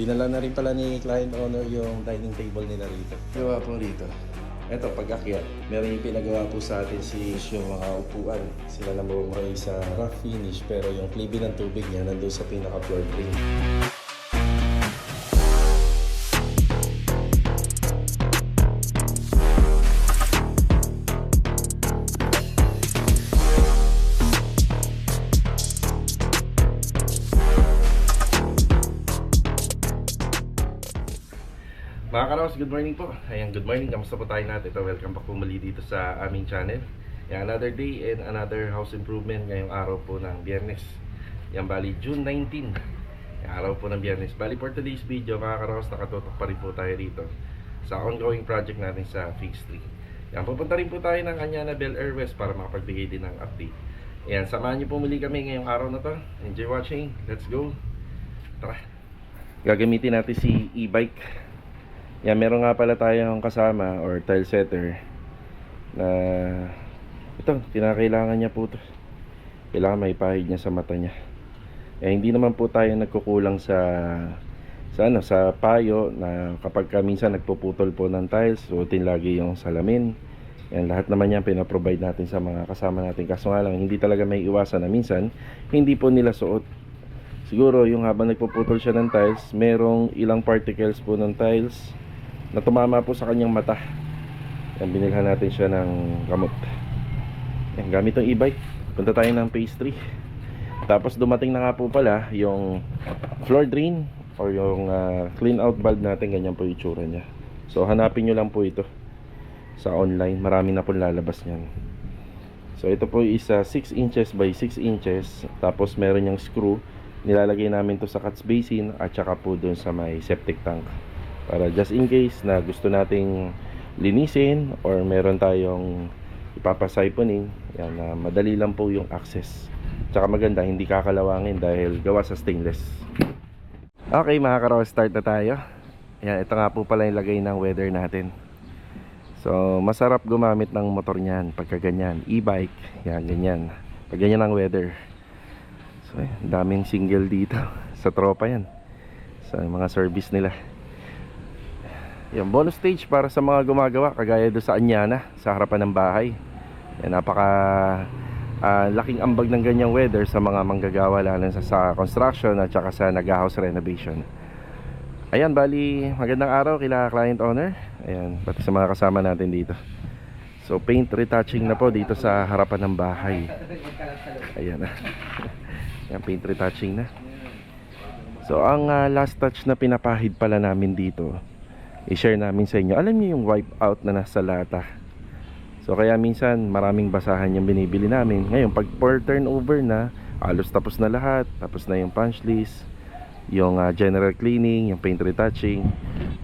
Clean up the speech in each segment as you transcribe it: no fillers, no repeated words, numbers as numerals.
dinala na rin pala ni client owner yung dining table nila rito. Gawa po rito. Eto, pag-akyat, meron yung pinagawa po sa atin si yung mga upuan. Sila na mo sa rough finish, pero yung klibi ng tubig niya nandun sa pinaka-floor drain. Mga Karaos, good morning po. Ayan, good morning. Kamusta po tayo natin? Ito, welcome back po muli dito sa aming channel. Ayan, another day and another house improvement ngayong araw po ng Biyernes. Yan, bali June 19. Yung araw po ng Biyernes. Bali for today's video, mga Karaos, nakatutok pa rin po tayo rito sa ongoing project natin sa Phase 3. Yan, pupunta rin po tayo ng Anyana Bel Air West para makapagbigay din ng update. Ayan, samahan niyo po muli kami ngayong araw na to. Enjoy watching. Let's go. Tara. Gagamitin natin si e-bike. Yan, meron nga pala tayong kasama or tile setter na ito, kinakailangan niya po ito. Kailangan may pahid niya sa mata niya. Hindi naman po tayo nagkukulang sa payo na kapag minsan nagpuputol po ng tiles, suotin lagi yung salamin. Yan, lahat naman yan pinaprovide natin sa mga kasama natin. Kaso nga lang, hindi talaga may iwasan na minsan hindi po nila suot. Siguro yung habang nagpuputol siya ng tiles, merong ilang particles po ng tiles na tumama po sa kanyang mata. Yan, binilhan natin siya ng gamot. Yan, gamit ng e-bike, punta tayo ng Phase 3. Tapos dumating na nga po pala yung floor drain or yung clean out valve natin. Ganyan po yung itsura nya. So hanapin nyo lang po ito sa online, marami na po lalabas nyan. So ito po is 6 inches by 6 inches. Tapos meron yung screw. Nilalagay namin to sa catch basin at saka po dun sa may septic tank, para just in case na gusto nating linisin or meron tayong ipapasiponing, yan, madali lang po yung access. Tsaka maganda, hindi kakalawangin dahil gawa sa stainless. Okay mga Karaos, start na tayo. Yan, ito nga po pala yung lagay ng weather natin. So masarap gumamit ng motor niyan pagka ganyan, e-bike. Yan, ganyan. Pag ganyan ang weather. So daming single dito sa tropa yan, sa mga service nila. Yung bonus stage para sa mga gumagawa kagaya doon sa Anyana, sa harapan ng bahay. Yan, napaka laking ambag ng ganyang weather sa mga manggagawa, lalo sa construction at saka sa nag-house renovation. Ayan, bali magandang araw kila client owner. Ayan, pati sa mga kasama natin dito. So paint retouching na po dito sa harapan ng bahay. Ayan na. Ayan, paint retouching na. So ang last touch na pinapahid pala namin dito, i-share namin sa inyo. Alam niyo yung wipe out na nasa lata. So kaya minsan maraming basahan yung binibili namin. Ngayon pag per turnover na, halos tapos na lahat. Tapos na yung punch list, yung general cleaning, yung paint retouching.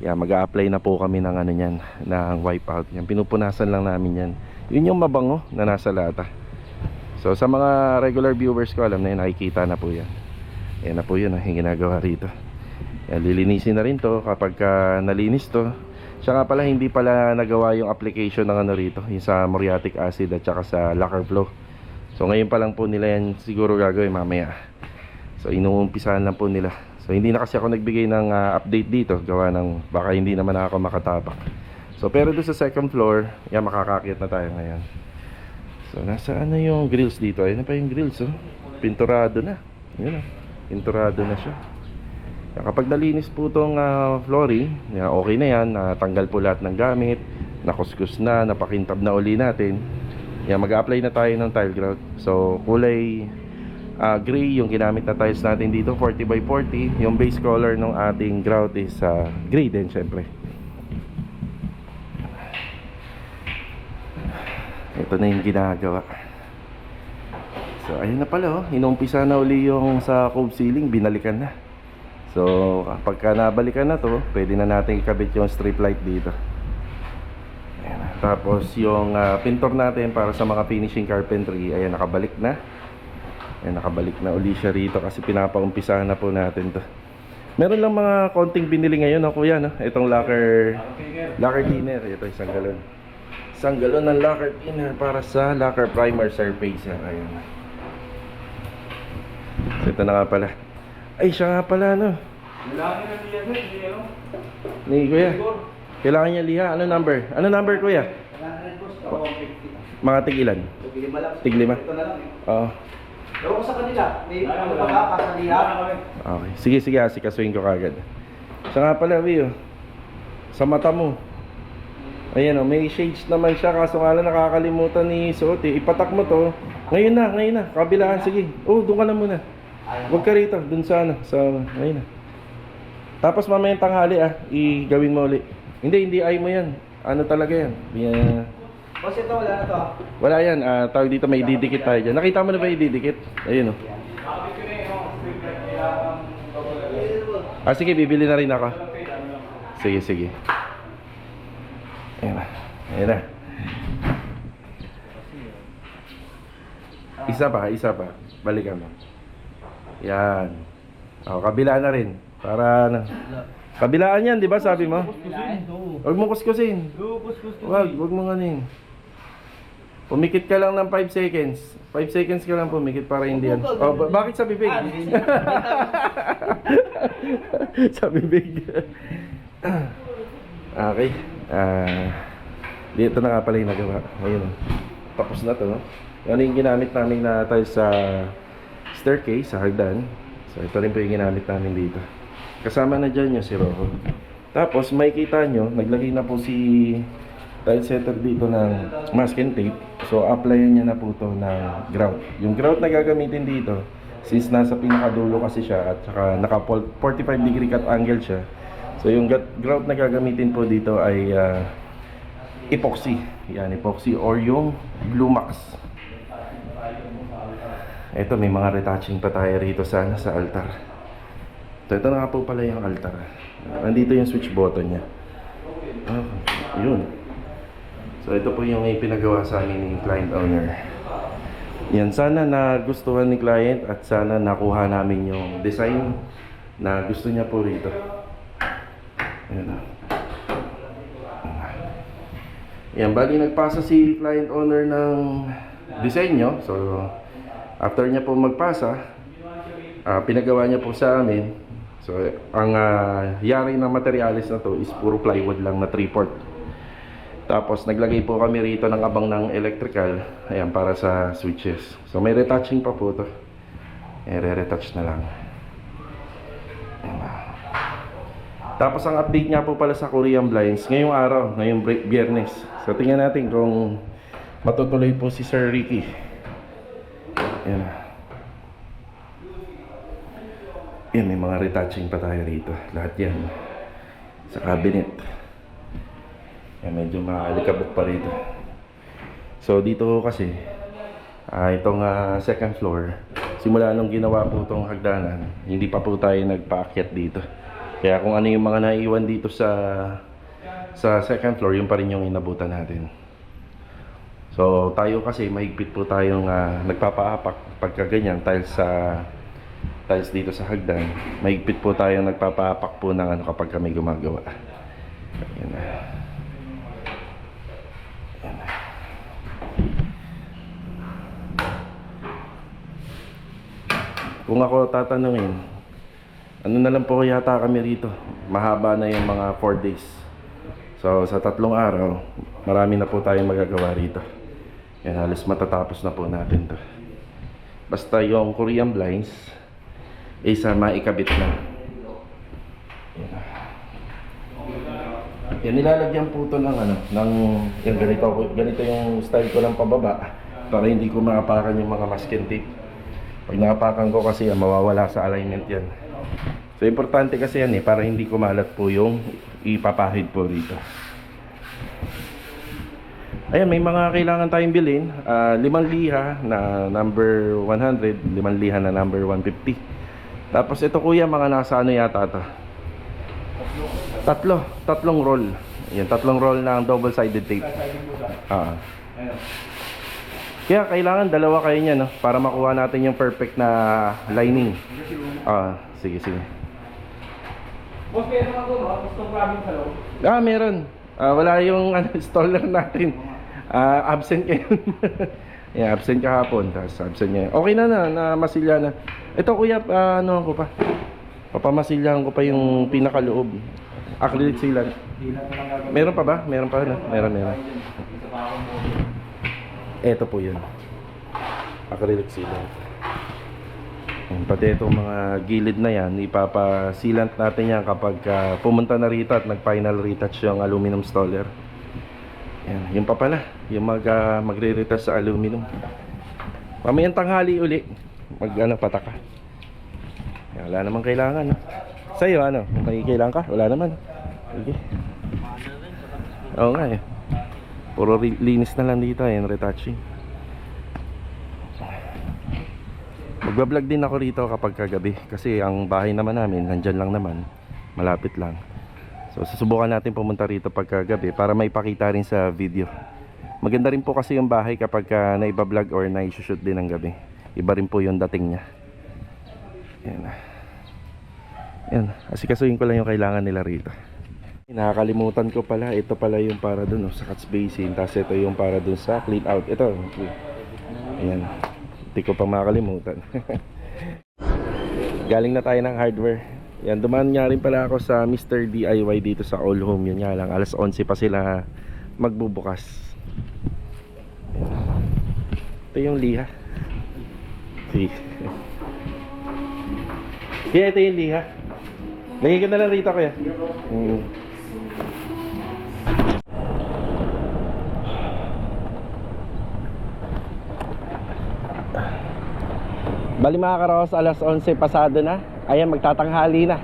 Yan, mag-a-apply na po kami ng ano niyan, ng wipe out. Yan, pinupunasan lang namin yan. Yun yung mabango na nasa lata. So sa mga regular viewers ko, alam na yun, nakikita na po yan. Yan na po yun yung ginagawa rito. Yan, lilinisin na rin to kapag nalinis to. Siya nga pala, hindi pala nagawa yung application ng ano rito, yung sa muriatic acid at saka sa lacquer flow. So ngayon pa lang po nila yan siguro gagawin mamaya. So inuumpisahan lang po nila. So hindi na kasi ako nagbigay ng update dito, gawa ng baka hindi naman ako makatapak. So pero doon sa second floor, yan, makakakyat na tayo ngayon. So nasaan na yung grills dito? Ayun na pa yung grills, oh. Pinturado na. Yun, oh. Pinturado na siya. Kapag nalinis po itong flooring, okay na yan, tanggal po lahat ng gamit, nakuskus na, napakintab na uli natin. Yan, mag-a-apply na tayo ng tile grout. So kulay gray yung ginamit na tiles natin dito, 40 by 40. Yung base color ng ating grout is gray din syempre. Ito na yung ginagawa. So ayun na pala, oh. Inumpisa na uli yung sa cove ceiling, binalikan na. So pagka nabalikan na to, pwede na natin ikabit yung strip light dito. Ayan. Tapos yung pintor natin para sa mga finishing carpentry, ayan, nakabalik na. Ayan, nakabalik na uli siya rito kasi pinapaumpisahan na po natin to. Meron lang mga konting binili ngayon, no, kuya, no? Itong lacquer thinner. Ito, isang galon. Isang galon ng lacquer thinner para sa lacquer primer surface. Ayan. So ito na nga pala. Ay, siya nga pala, no? Lalaki na niya sir, hindi ano? Ni kuya. Kailangan niya liha. Ano number? Ano number kuya? 100 boss, ako 150. Mga tig-ilan? Tig-lima lang. Tig-lima? Ito na lang eh. Oo. Ewan ko sa kanila. May ano pa ba? Kasaliha? Okay. Sige, sige. Asikasuhin ko kagad. Siya nga pala, Wio. Sa mata mo. Ayan o, may shades naman siya. Kaso nga lang nakakalimutan ni suot eh. Ipatak mo to. Ngayon na, ngayon na. Kabilaan, sige. Oh, doon ka na muna. Huwag ka rito. Doon sa ano. Sa, ngayon na. Tapos mamayang tanghali igawin mo ulit. Hindi ay mo yan. Ano talaga yan? Yeah. Boss, ito wala na to. Wala yan. Tawag dito may didikit tayo dyan. Nakita mo na ba yung didikit? Ayun o. Sige, bibili na rin ako. Sige, sige. Ayan na. Ayan na. Isa pa. Balikan mo. Yan. Kabila na rin. Para na. Kabilaan yan, di ba sabi mo? Huwag mo kuskusin. Huwag mo ganin. Pumikit ka lang ng 5 seconds. 5 seconds ka lang pumikit para hindi yan. Bakit sa bibig? Sa bibig. Okay. Dito na nga pala yung nagawa. Ayun. Tapos na to. Ano yung ginamit namin na tayo sa staircase, sa hagdan. So ito rin po yung ginamit namin dito. Kasama na dyan yung si Rojo. Tapos makikita nyo, naglagay na po si tile setter dito ng masking tape. So applyan niya na po to ng grout. Yung grout na gagamitin dito, since nasa pinakadulo kasi siya at saka naka 45 degree cut angle siya. So yung grout na gagamitin po dito ay epoxy. Yan, epoxy or yung Blue Max. Ito, may mga retouching pa tayo rito sa altar. Ito na nga po pala yung altar. Nandito yung switch button niya. Yun. So ito po yung ipinagawa sa amin ng client owner. Yan, sana nagustuhan ni client at sana nakuha namin yung design na gusto niya po rito. Ayan. Yan, bali nagpasa si client owner ng disenyo. So after niya po magpasa, pinagawa niya po sa amin. So ang yari ng materialis na to is puro plywood lang na 3/4. Tapos naglagay po kami rito ng abang ng electrical. Ayan, para sa switches. So may retouching pa po to. Re-retouch na lang. Ayan. Tapos ang update nga po pala sa Korean blinds ngayong araw, ngayong Biyernes. So tingnan natin kung matutuloy po si Sir Ricky. Ayan. Yan, may mga retouching pa tayo rito. Lahat yan. Sa cabinet. Yan, medyo maalikabok pa rito. So, dito kasi, itong second floor, simula nung ginawa po itong hagdanan, hindi pa po tayo nagpaakyat dito. Kaya kung ano yung mga naiwan dito sa second floor, yung pa rin yung inabutan natin. So, tayo kasi, mahigpit po tayong nagpapaapak pagka ganyan, tiles dito sa hagdan. Mahigpit po tayo nagpapaapak po ng ano kapag kami gumagawa. Ayan na. Ayan na. Kung ako tatanungin, ano na lang po yata kami rito. Mahaba na yung mga 4 days. So sa 3 araw, marami na po tayong magagawa rito. Yan, halos matatapos na po natin to. Basta yung Korean blinds isa maikabit na. Yan, nilalagyan po ito ng ano, ng yung ganito yung style ko ng pababa para hindi ko maapakan yung mga masking tape. Pag naapakan ko kasi mawawala sa alignment yan. So importante kasi yan para hindi kumalat po yung ipapahid po rito. Ayan, may mga kailangan tayong bilhin. 5 liha na number 100, 5 liha na number 150. Tapos ito kuya, mga nasa ano yata ito? Tatlong roll. Yan, 3 roll ng double-sided tape. Kaya kailangan 2 kayo niya, no? Para makuha natin yung perfect na lining. Sige. Boss, kaya naman doon, gusto grabbing sa loob. Meron. Wala yung installer natin. Absent kayo. Yeah, absent kahapon. Tapos absent niya. Okay na masilya na. Ito kuya, ano ko pa? Papamasilyahan ko pa yung pinakaloob. Acrylic sealant. Meron pa ba? Meron pa na? Meron. Ito po yun. Acrylic sealant. Pati itong mga gilid na yan, ipapasilant natin yan kapag pumunta na rito at nag-final retouch yung aluminum stoller. Yan, yung pa pala, yung magre-retouch sa aluminum. Mamayang tanghali uli, pataka. Yan, wala namang kailangan. Sa'yo, may kailangan ka? Wala naman. Okay. Oo nga eh. Puro linis na lang dito yung retouching. Magbablog din ako rito kapag kagabi kasi ang bahay naman namin nandyan lang naman, malapit lang. So susubukan natin pumunta rito pagkagabi para maipakita rin sa video. Maganda rin po kasi yung bahay kapag naibablog or naisushoot din ng gabi. Iba rin po yung dating niya. Yan, asikasuhin ko lang yung kailangan nila rito. Nakakalimutan ko pala, ito pala yung para dun sa catch basin, tapos ito yung para dun sa clean out. Ito, ayan. Hindi ko pa makakalimutan. Galing na tayo ng hardware. Yan, dumaan nga rin pala ako sa Mr. DIY dito sa All Home. Yun nga lang, alas 11 pa sila magbubukas. Ito yung liha. See. Kaya ito yung liha. Lagay ko na lang rito kaya. Bali mga karos, alas 11 pasado na. Ayan, magtatanghali na.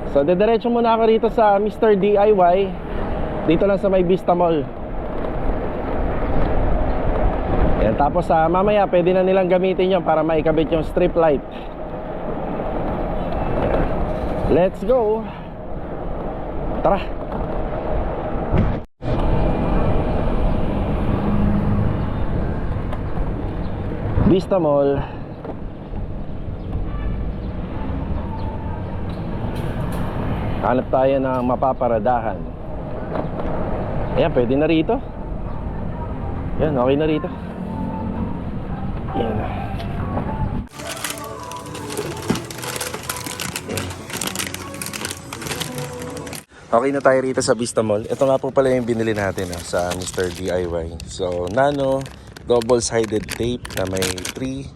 So dediretso muna ako rito sa Mr. DIY. Dito lang sa may Vista Mall. Ayan, tapos mamaya pwede na nilang gamitin yon para maikabit yung strip light. Let's go. Tara. Vista Mall. Hanap tayo ng mapaparadahan. Ayan, pwede na rito. Ayan, okay na rito. Ayan. Okay na tayo rito sa Vista Mall. Ito nga po pala yung binili natin sa Mr. DIY. So, nano double-sided tape na may 3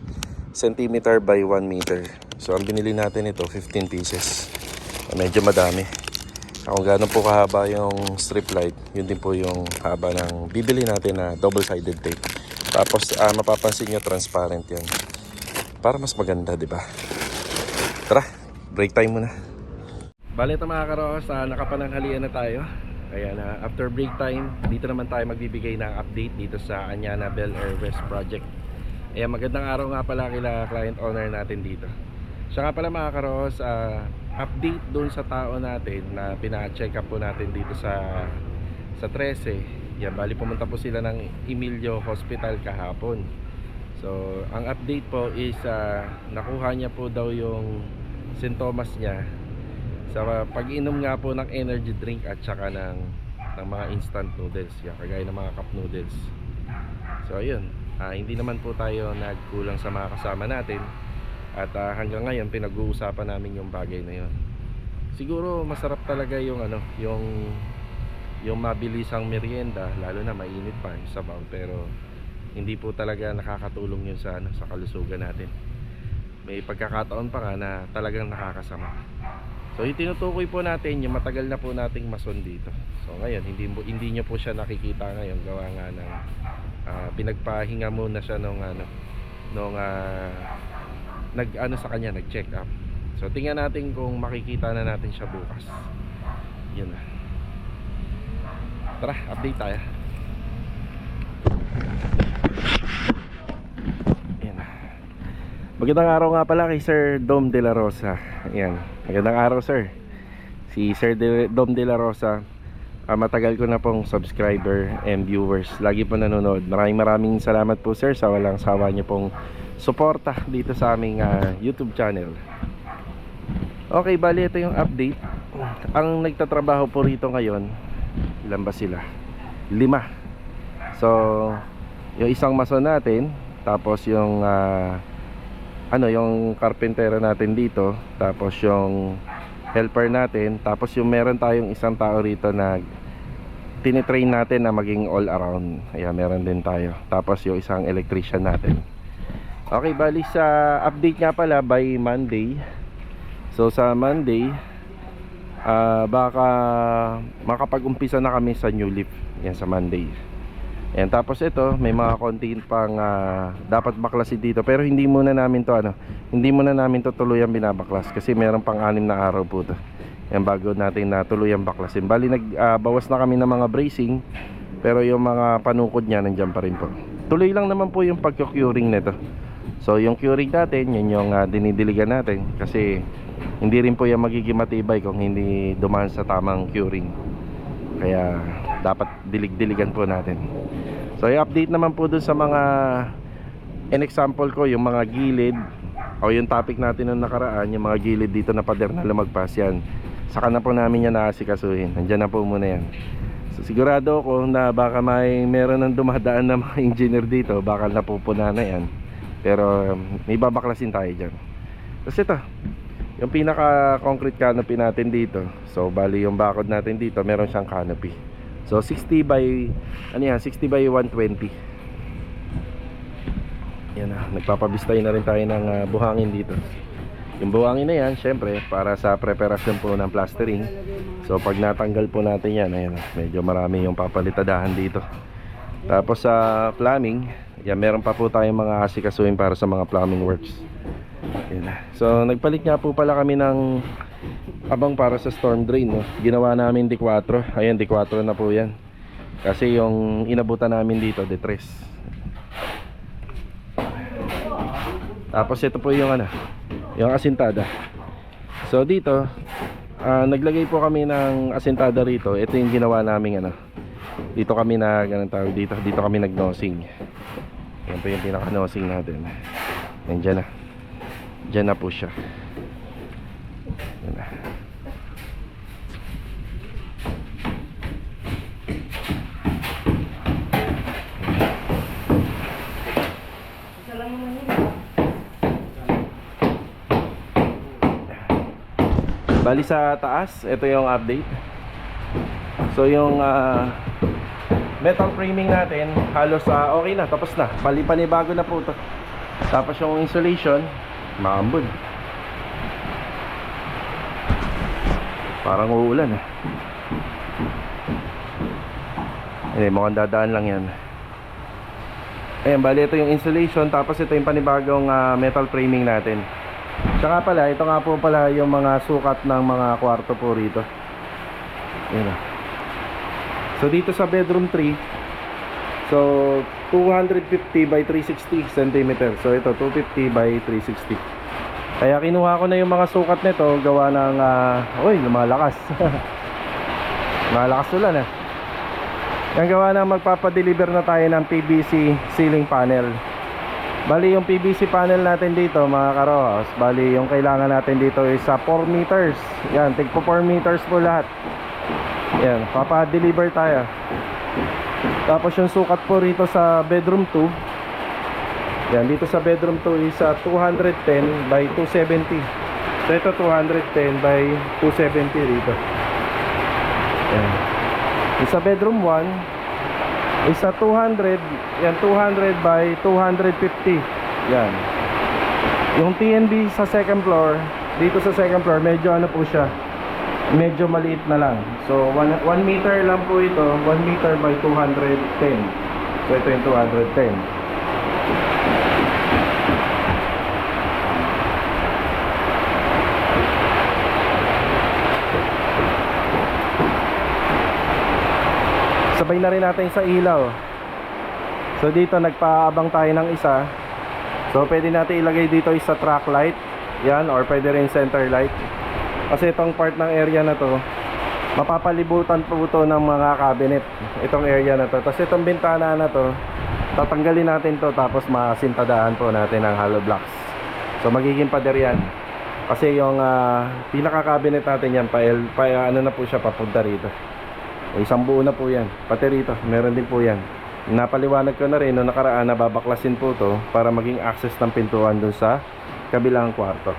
cm by 1 meter. So, ang binili natin ito, 15 pieces. Medyo madami. Kung gaano po kahaba yung strip light, yun din po yung haba ng bibili natin na double-sided tape. Tapos mapapansin nyo transparent yan. Para mas maganda, di ba? Tara, break time muna. Bale ito mga karos, nakapananghalian na tayo. Kaya na after break time, dito naman tayo magbibigay ng update dito sa Anyana Bel Air West Project. Ayan, magandang araw nga pala kila client owner natin dito. Siya nga pala mga karos, update doon sa tao natin na pina-check up po natin dito sa 13. Yan, bali pumunta po sila ng Emilio Hospital kahapon. So ang update po is nakuha niya po daw yung sintomas niya sa pag-inom nga po ng energy drink at saka ng mga instant noodles, yan, kagaya ng mga cup noodles. So ayun, hindi naman po tayo nagkulang sa mga kasama natin. At hanggang ngayon pinag-uusapan namin yung bagay na yun. Siguro masarap talaga yung yung mabilisang merienda, lalo na mainit pa yung sabaw, pero hindi po talaga nakakatulong yun sa sa kalusugan natin. May pagkakataon pa nga na talagang nakakasama. So yung tinutukoy po natin, yung matagal na po nating mason dito. So ngayon hindi nyo po siya nakikita ngayon, gawa nga ng pinagpahinga muna siya nung sa kanya, nag-check up. So tingnan natin kung makikita na natin siya bukas. Yun na. Tara, update tayo. Yan. Magandang araw nga pala kay Sir Dom De La Rosa. Ayan. Magandang araw sir. Si Sir Dom De La Rosa, matagal ko na pong subscriber and viewers. Lagi po nanonood. Maraming salamat po sir sa walang sawa niyo pong suporta dito sa aming YouTube channel. Okay, bali ito yung update. Ang nagtatrabaho po rito ngayon, ilan ba sila? 5. So yung isang mason natin, tapos yung ano, yung carpentero natin dito, tapos yung helper natin, tapos yung meron tayong isang tao rito na tinitrain natin na maging all around. Ayan, meron din tayo. Tapos yung isang electrician natin. Okay, bali sa update nga pala by Monday. So sa Monday, baka makapag-umpisa na kami sa new leaf. Yan sa Monday. Ayan, tapos ito, may mga konti pang dapat baklasin dito. Pero hindi muna namin to hindi muna namin to tuluyang binabaklas kasi meron pang 6 na araw po to. Yan, bago natin na tuluyang baklasin. Bali nagbawas na kami ng mga bracing, pero yung mga panukod niya nandiyan pa rin po. Tuloy lang naman po yung pagko-curing nito. So yung curing natin, yun yung dinidiligan natin kasi hindi rin po yung magiging matibay kung hindi dumaan sa tamang curing. Kaya dapat dilig-diligan po natin. So i-update naman po dun sa mga example ko, yung mga gilid o yung topic natin nung nakaraan, yung mga gilid dito na pader na lumagpas yan. Saka na po namin yan naasikasuhin. Nandyan na po muna yan. So sigurado ako na baka meron ng dumadaan na mga engineer dito, baka napupuna na yan. Pero may babaklasin tayo dyan. Tapos ito, yung pinaka concrete canopy natin dito. So bali yung bakod natin dito, meron siyang canopy. So 60 by 60 by 120. Yan na, nagpapabistay na rin tayo ng buhangin dito. Yung buhangin na yan, syempre para sa preparasyon po ng plastering. So pag natanggal po natin yan, ayan, medyo marami yung papalitadahan dito. Tapos sa plumbing, yan, meron pa po tayong mga asikasuhin para sa mga plumbing works. Yan. So nagpalit nga po pala kami ng abang para sa storm drain, no? Ginawa namin D4. Ayan, D4 na po yan. Kasi yung inabutan namin dito, D3. Tapos ito po yung yung asintada. So dito, naglagay po kami ng asintada rito. Ito yung ginawa namin dito kami tawag dito. Dito kami nag-nosing. Yan po yung pinaka-nosing natin. Nandiyan na. Diyan na po siya. Yan na. Bali sa taas, ito yung update. So yung metal framing natin halos okay na, tapos na. Bali panibago na po ito. Tapos yung insulation, maambon. Parang uulan mukhang dadaan lang yan. Ayan, bali ito yung insulation. Tapos ito yung panibagong metal framing natin. Tsaka pala, ito nga po pala yung mga sukat ng mga kwarto po rito. Ayan. So dito sa bedroom 3, so 250 by 360 cm. So ito 250 by 360. Kaya kinuha ko na yung mga sukat nito, gawa ng lumalakas. Malakas ulan Yung gawa na magpapadeliver na tayo ng PVC ceiling panel. Bali yung PVC panel natin dito mga karohas, bali yung kailangan natin dito is 4 meters. Yan, tigpo 4 meters po lahat. Yan, papa-deliver tayo. Tapos yung sukat po rito sa bedroom 2, yan, dito sa bedroom 2 is 210 by 270. So ito 210 by 270 rito. Yan. Yung sa bedroom 1 is 200, yan, 200 by 250. Yan. Yung TNB sa second floor, dito sa second floor, medyo po siya, medyo maliit na lang. So 1 meter lang po ito, 1 meter by 210. So ito yung 210. Sabay na rin natin sa ilaw. So dito nagpaabang tayo ng isa. So pwede natin ilagay dito isa track light. Yan, or pwede rin center light. Kasi itong part ng area na to, mapapalibutan po ito ng mga cabinet. Itong area na to. Tapos itong bintana na to, tatanggalin natin to, tapos masintadaan po natin ng hollow blocks. So magiging pader yan. Kasi yung pinaka cabinet natin yan, ano na po siya, papunta rito. Isang buo na po yan, pati rito meron din po yan. Napaliwanag ko na rin noong nakaraan na babaklasin po to para maging access ng pintuan dun sa kabilang kwarto.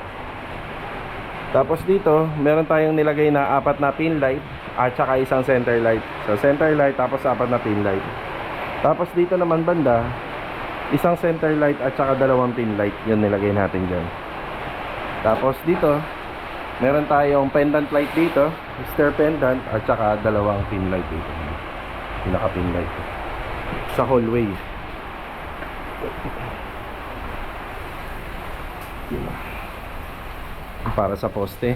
Tapos dito, meron tayong nilagay na 4 na pin light at saka isang center light. So center light tapos 4 na pin light. Tapos dito naman banda, isang center light at saka 2 pin light. Yun nilagay natin dyan. Tapos dito, meron tayong pendant light dito, stair pendant at saka 2 pin light dito. Pinaka pin light sa hallway. Para sa poste.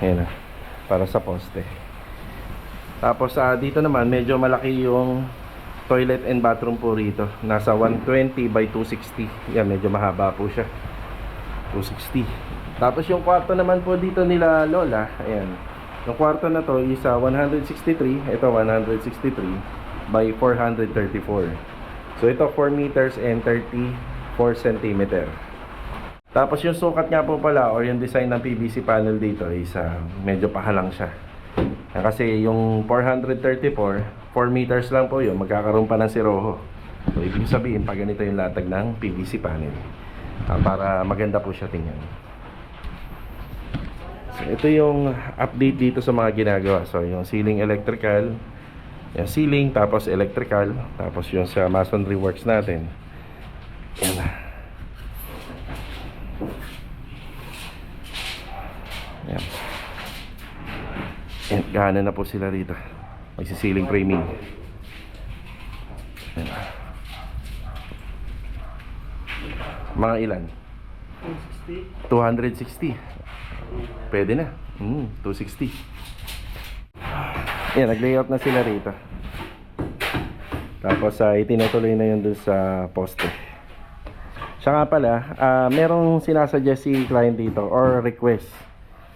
Ayan na. Para sa poste. Tapos dito naman medyo malaki yung toilet and bathroom po rito. Nasa 120 by 260. Yan, medyo mahaba po siya. 260. Tapos yung kwarto naman po dito nila Lola, ayan. Yung kwarto na to is 163, ito 163 by 434. So ito 4 meters and 34 centimeter. Tapos yung sukat nga po pala or yung design ng PVC panel dito is medyo pahalang siya. Kasi yung 434, 4 meters lang po yun, magkakaroon pa ng siroho. So ibig sabihin, pag ganito yung latag ng PVC panel, para maganda po siya tingnan. So ito yung update dito sa mga ginagawa. So yung ceiling electrical, yung ceiling, tapos electrical, tapos yung sa masonry works natin. Yan na. Yan. Yan, gana na po sila rito. Magsisiling framing. Yan. Mga ilan? 260. Pwede na. 260. Yan, nag-layout na sila rito. Tapos itinutuloy na yun dun sa poste. Siya nga pala, merong sinasuggest si client dito or request.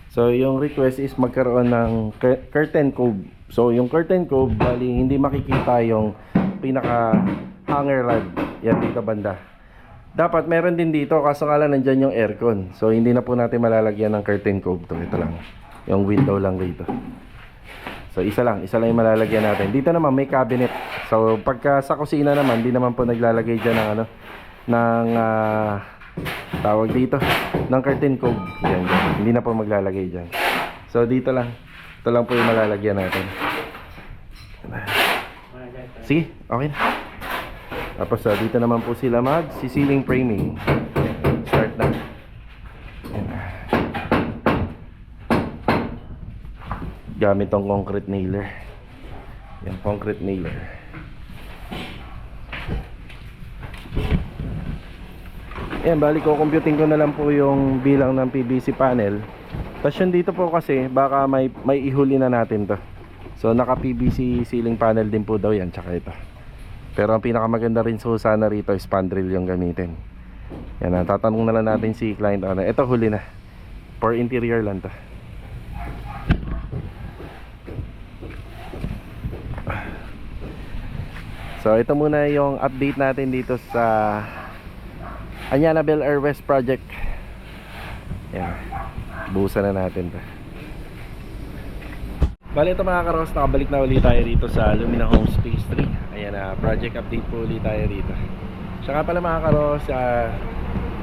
So yung request is magkaroon ng curtain cove. So yung curtain cove, bali hindi makikita yung pinaka hanger rod. Yan dito banda. Dapat meron din dito, kaso nga lang nandyan yung aircon. So hindi na po natin malalagyan ng curtain cove to. Ito lang, yung window lang dito. So isa lang yung malalagyan natin. Dito naman may cabinet. So pagka sa kusina naman, di naman po naglalagay dyan ng tawag dito ng curtain cove. Yan. Hindi na po maglalagay dyan. So dito lang, ito lang po yung malalagyan natin. Sige, okay na. Tapos dito naman po sila mag-ceiling framing. Start na. Yan. Gamit tong concrete nailer. Yan, concrete nailer. Yan, bali ko computing ko na lang po yung bilang ng PVC panel. Tapos yun dito po kasi baka may ihuli na natin to. So naka PVC ceiling panel din po daw yan, tsaka ito. Pero ang pinakamaganda rin sana rito is spandrel yung gamitin. Yan, tatanong na lang natin si client. Ito huli na. For interior lang to. So ito muna yung update natin dito sa Anyana Bel Air West project. Yan, buhusan na natin to. Bali ito mga karos, nakabalik na ulit tayo rito sa Lumina Homes Phase 3. Ayan na, project update po ulit tayo rito. Saka pala mga karos,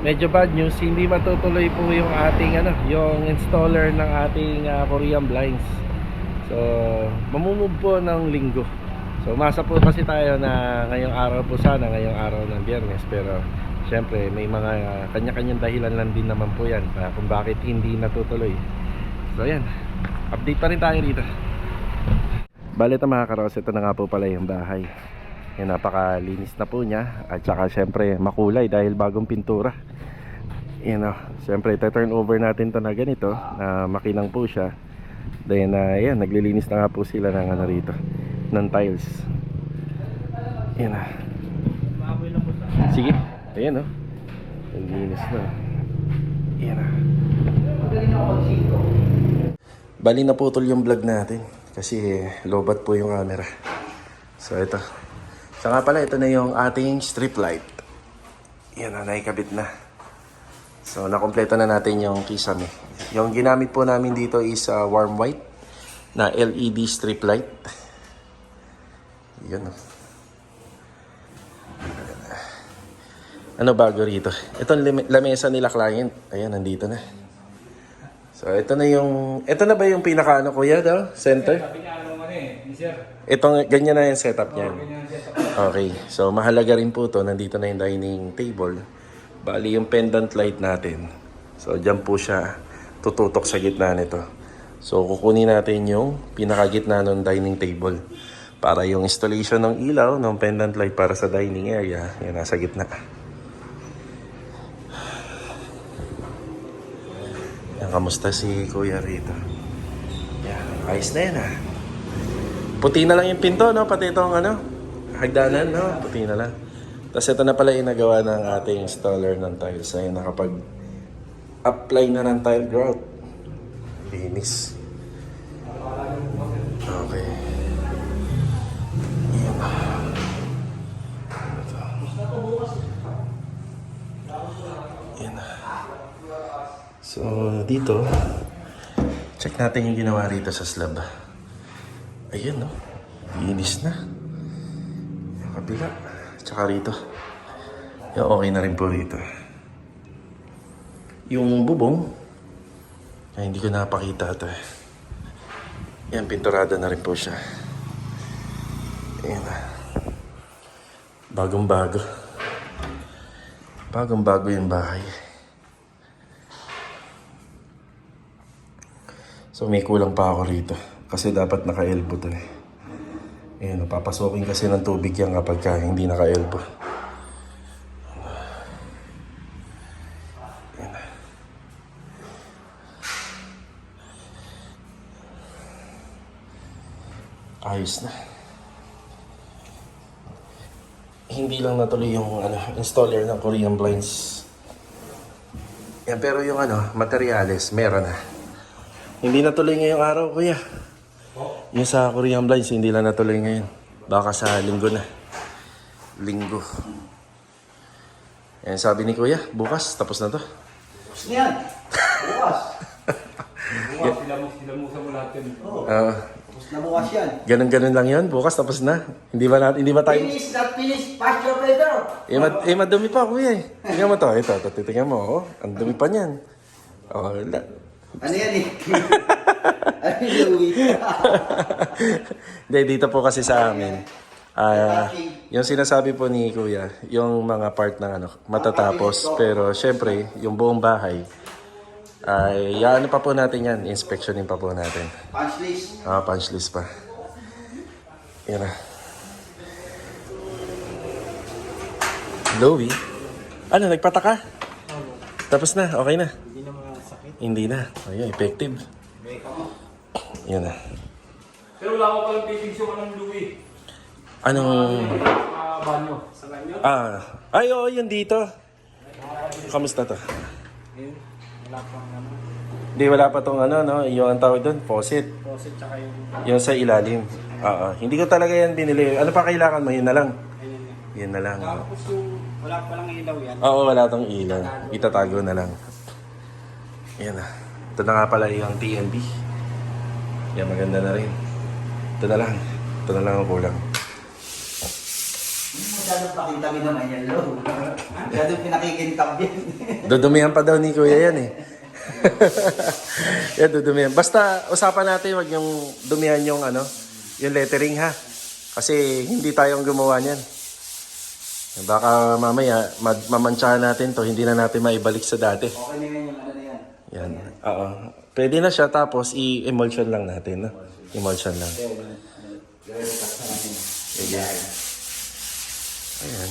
medyo bad news, hindi matutuloy po yung ating yung installer ng ating Korean blinds. So mamumove po ng linggo. So umasa po kasi tayo na ngayong araw po sana, ngayong araw ng Biyernes, pero syempre may mga kanya-kanyang dahilan lang din naman po yan kung bakit hindi natutuloy. So ayan, update pa rin tayo dito. Bali ito mga karos, ito na nga po pala yung bahay. Yan, napakalinis na po niya. At saka syempre makulay dahil bagong pintura. Yan o, syempre ita-turn over natin to na ganito, na makinang po siya. Then yan, naglilinis na nga po sila ng rito, ng tiles. Yan na. Sige, ayan o, naglilinis na. Yan na. Bali na putol yung vlog natin kasi lobat po yung camera. So ito. So nga pala, ito na yung ating strip light. Yan na, naikabit na. So nakompleto na natin yung kisame. Yung ginamit po namin dito is warm white na LED strip light. Yan o. Ano bago rito? Itong lamesa nila client. Ayan, nandito na. So, ito na ba yung pinaka ano kuya daw? Center? Sabi niya ano sir. Itong, ganyan na yung setup niyan. Ganyan siya. Okay. So, mahalaga rin po to. Nandito na yung dining table. Bali yung pendant light natin. So, dyan po siya tututok sa gitna nito. So, kukunin natin yung pinakagitna ng dining table. Para yung installation ng ilaw, ng pendant light para sa dining area, yan nasa gitna. Yan, kamusta si Kuya rito? Yan, ayos na yan Puti na lang yung pinto, no? Pati itong hagdanan, no? Puti na lang. Tapos ito na pala yung nagawa ng ating installer ng tiles. Ayun, nakapag-apply na ng tile grout. Linis. Okay. Yan. Yan. So, dito, check natin yung ginawa rito sa slab. Ayun, no? Linis na. Yung kabila. Tsaka rito. Yung okay na rin po rito. Yung bubong, ay hindi ko napakita ito Yan, pinturada na rin po siya. Ayan na. Bagong-bago. Bagong-bago yung bahay. So may kulang pa ako rito. Kasi dapat naka-elbow to Ayan, napapasokin kasi ng tubig yan kapag hindi naka-elbow. Ayan. Ayos na. Hindi lang natuloy yung installer ng Korean blinds. Yan, pero yung materials, meron na. Hindi natuloy ngayong araw, kuya. Yung sa Korean blinds, hindi lang natuloy ngayon. Baka sa linggo na. Linggo. Yan, sabi ni kuya, bukas, tapos na to. Tapos na yan. Bukas. Silamusan mo lahat yun. Oo. Ah, Tapos na bukas yan. ganun lang yun, bukas, tapos na. Hindi ba tayo... Finish, not finish. Pass your paper. Madumi pa, kuya Tingnan mo to. Ito, titingnan mo. Oh, ang dumi pa niyan. Oh, Ano yan Ano yung Louis? Hindi, dito po kasi sa amin. Yung sinasabi po ni Kuya, yung mga part ng matatapos. Pero syempre, yung buong bahay, ay pa po natin yan. Inspectionin pa po natin. Punch list. Punch list pa. Yan na. Louie? Nagpataka? Tapos na, okay na. Hindi na masakit. Hindi na. Ayun, effective. Yan na. Pero wala ko palang pipigso ka ng Louie. Anong... Banyo. Sa banyo? Ay, oo, yun dito. Kamusta to? Wala pang Hindi, wala pa tong no? Yung ang tawag doon, faucet. Faucet tsaka yung... Yung sa ilalim. Hindi ko talaga yan binili. Ano pa kailangan mo? Yun na lang. Yun na lang. Tapos yung... Wala palang ilaw yan. Oo, wala tong ilaw. Itatago na lang. Yan na. Ito na nga pala yung TNB. Yan, maganda na rin. Ito na lang. Ito na lang ang kulang. Masyadong pakintabi naman yan, Lo. Masyadong pinakikintab yan. Dudumihan pa daw ni Kuya yan Yan, dudumihan. Basta, usapan natin, wag yung dumihan yung yung lettering ha. Kasi hindi tayong gumawa niyan. Baka mamaya, mamantsahan natin to, hindi na natin maibalik sa dati. Okay na yan yung na yan. Yan. Oo. Pwede na siya, tapos i-emulsion lang natin, no? Emulsion lang. Sige. Ayan.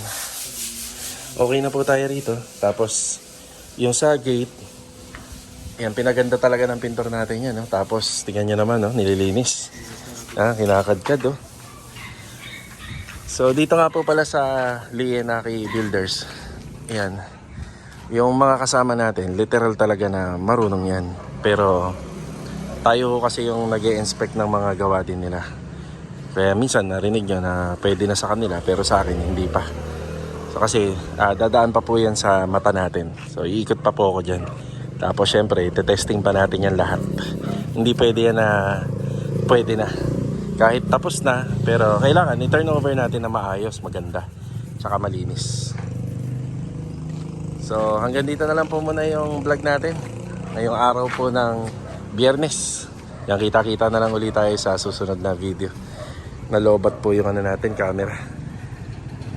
Okay na po tayo rito. Tapos, yung sa gate, yan, pinaganda talaga ng pintor natin yan, no? Tapos, tingnan nyo naman, no? Nililinis. Kinakadkad, oh. So, dito nga po pala sa Lienaki Builders. Yan. Yung mga kasama natin, literal talaga na marunong yan. Pero, tayo kasi yung nag-i-inspect ng mga gawa din nila. Kaya minsan narinig nyo na pwede na sa kanila, pero sa akin hindi pa. So kasi dadaan pa po yan sa mata natin. So iikot pa po ako dyan. Tapos syempre, testing pa natin yan lahat. Hindi pwede yan na pwede na. Kahit tapos na, pero kailangan i-turn over natin na maayos, maganda, tsaka malinis. So hanggang dito na lang po muna yung vlog natin. Ngayong araw po ng Biyernes. Yan, kita-kita na lang ulit tayo sa susunod na video. Nalobat po yung ano natin, camera.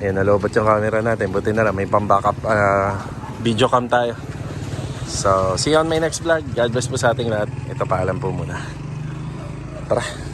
Ayan, nalobat yung camera natin. Buti na lang, may pang-backup video cam tayo. So, see you on my next vlog. God bless po sa ating lahat. Ito, paalam po muna. Tara.